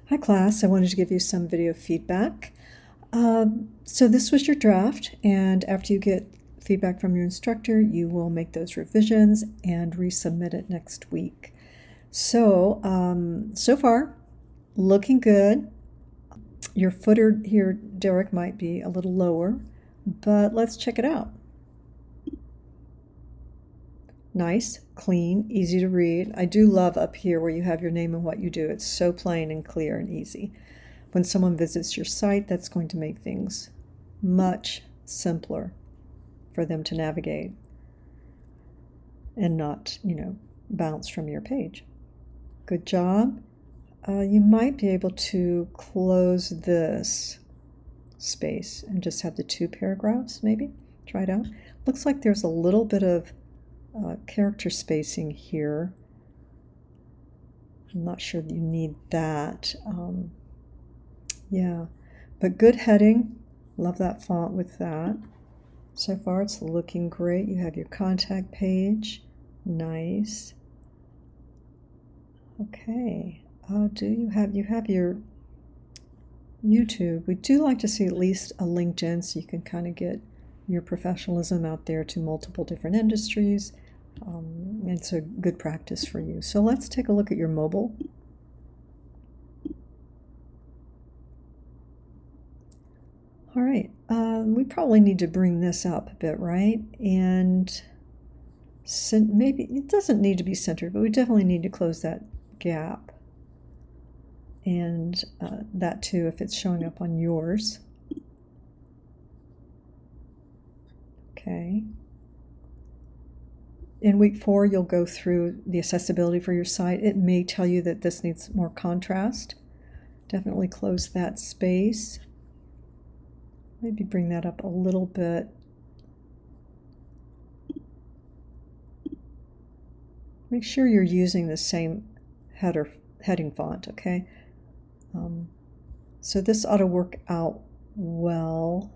Hi class, I wanted to give you some video feedback. So this was your draft, and after you get feedback from your instructor, you will make those revisions and resubmit it next week. So far, looking good. Your footer here, Derek, might be a little lower, but let's check it out. Nice, clean, easy to read. I do love up here where you have your name and what you do. It's so plain and clear and easy. When someone visits your site, that's going to make things much simpler for them to navigate and not, bounce from your page. Good job. You might be able to close this space and just have the two paragraphs, maybe. Try it out. Looks like there's a little bit of character spacing here. I'm not sure that you need that. Yeah, but good heading. Love that font with that. So far it's looking great. You have your contact page. Nice. Okay. You have your YouTube. We do like to see at least a LinkedIn so you can kind of get your professionalism out there to multiple different industries. It's a good practice for you. So let's take a look at your mobile. All right, we probably need to bring this up a bit, right? And maybe it doesn't need to be centered, but we definitely need to close that gap. And that too, if it's showing up on yours. Okay. In week 4, you'll go through the accessibility for your site. It may tell you that this needs more contrast. Definitely close that space. Maybe bring that up a little bit. Make sure you're using the same heading font, okay? So this ought to work out well.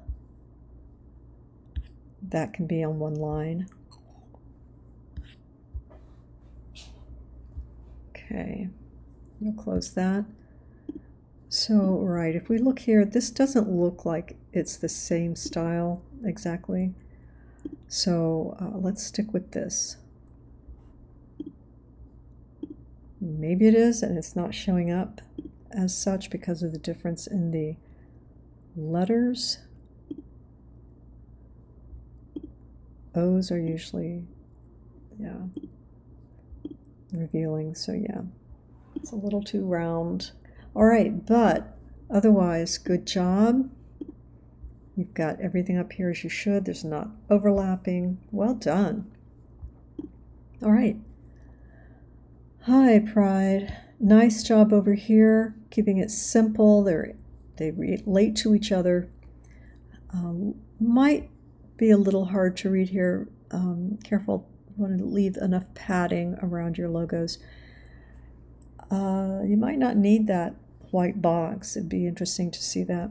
That can be on one line. Okay, we'll close that. So, right, if we look here, this doesn't look like it's the same style exactly. So let's stick with this. Maybe it is, and it's not showing up as such because of the difference in the letters. O's are usually, revealing, so yeah, it's a little too round. All right, but otherwise, good job. You've got everything up here as you should. There's not overlapping. Well done. All right. Hi, Pride. Nice job over here, keeping it simple. They relate to each other. Might be a little hard to read here. Careful, you want to leave enough padding around your logos. You might not need that white box. It'd be interesting to see that.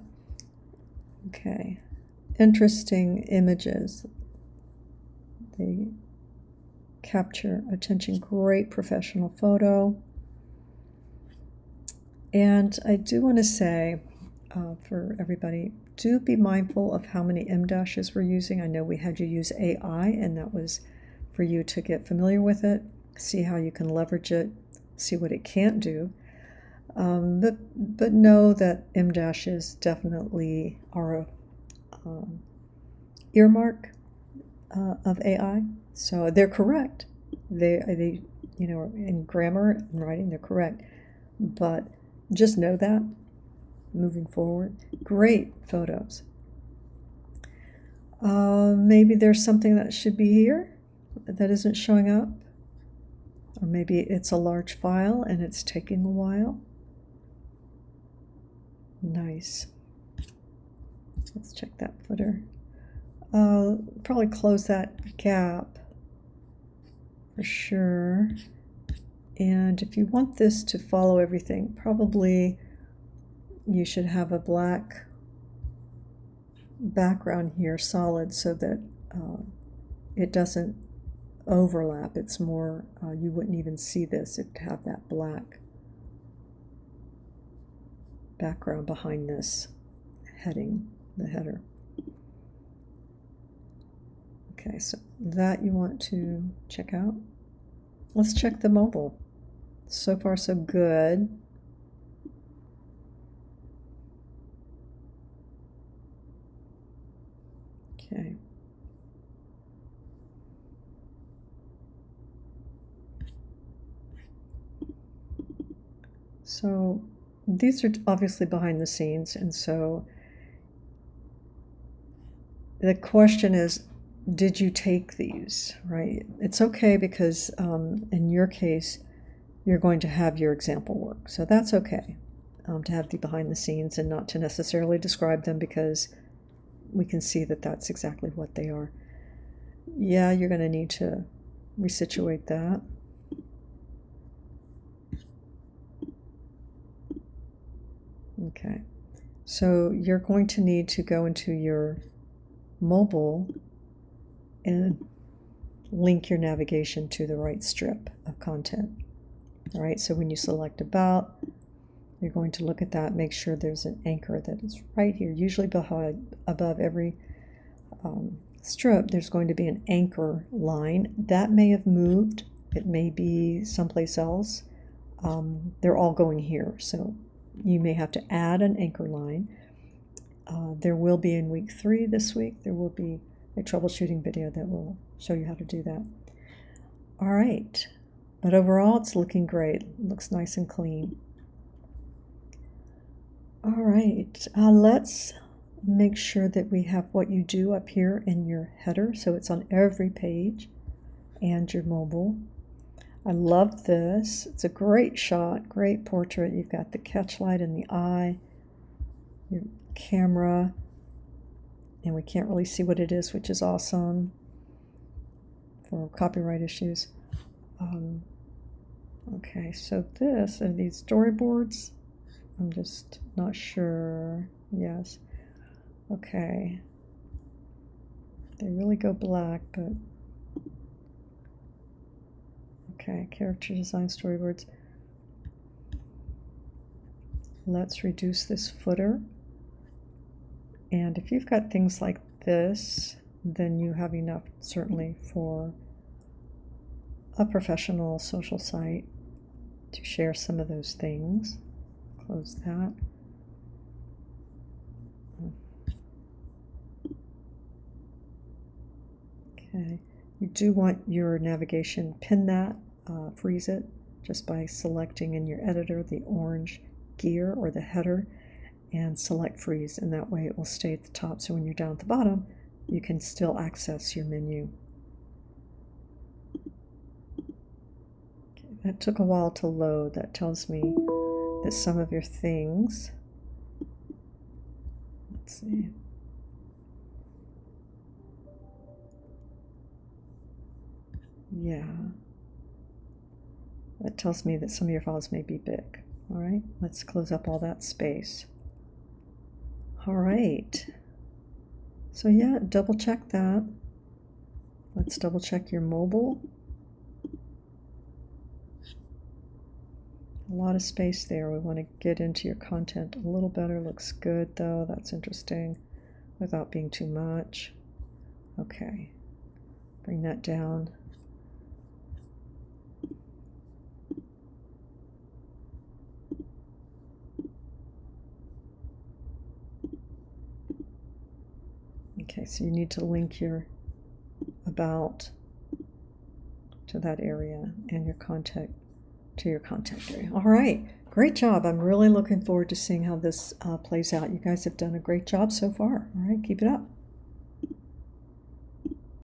Okay, interesting images. They capture attention. Great professional photo. And I do want to say for everybody, do be mindful of how many em-dashes we're using. I know we had you use AI, and that was for you to get familiar with it, see how you can leverage it, see what it can't do. But know that em-dashes definitely are a earmark of AI. So they're correct. They in grammar and writing, they're correct. But just know that moving forward. Great photos. Maybe there's something that should be here that isn't showing up. Or maybe it's a large file and it's taking a while. Nice. Let's check that footer. Probably close that gap for sure. And if you want this to follow everything, probably you should have a black background here, solid, so that it doesn't overlap. It's more, you wouldn't even see this. It'd have that black. background behind this heading, the header. Okay, so that you want to check out. Let's check the mobile. So far, so good. Okay. So these are obviously behind the scenes, and so the question is, did you take these, right? It's okay because in your case, you're going to have your example work. So that's okay to have the behind the scenes and not to necessarily describe them, because we can see that that's exactly what they are. Yeah, you're going to need to resituate that. Okay, so you're going to need to go into your mobile and link your navigation to the right strip of content. All right, so when you select about, you're going to look at that, make sure there's an anchor that is right here. Usually above every strip, there's going to be an anchor line. That may have moved. It may be someplace else. They're all going here, so you may have to add an anchor line. There will be in week 3 this week, there will be a troubleshooting video that will show you how to do that. All right, but overall it's looking great. It looks nice and clean. All right, let's make sure that we have what you do up here in your header, so it's on every page, and your mobile. I love this. It's a great shot, great portrait. You've got the catch light in the eye, your camera, and we can't really see what it is, which is awesome for copyright issues. Okay, so this and these storyboards, I'm just not sure. Yes. Okay. They really go black, but okay, character design storyboards. Let's reduce this footer. And if you've got things like this, then you have enough certainly for a professional social site to share some of those things. Close that. Okay, you do want your navigation, pin that, freeze it, just by selecting in your editor the orange gear or the header and select freeze, and that way it will stay at the top, so when you're down at the bottom you can still access your menu. Okay, that took a while to load. That tells me that some of your things, let's see, yeah, that tells me that some of your files may be big. All right, let's close up all that space. All right, so yeah, double check that. Let's double check your mobile. A lot of space there. We want to get into your content a little better. Looks good though, that's interesting, without being too much. Okay, bring that down. Okay, so you need to link your about to that area and your contact to your contact area. All right, great job. I'm really looking forward to seeing how this plays out. You guys have done a great job so far. All right, keep it up.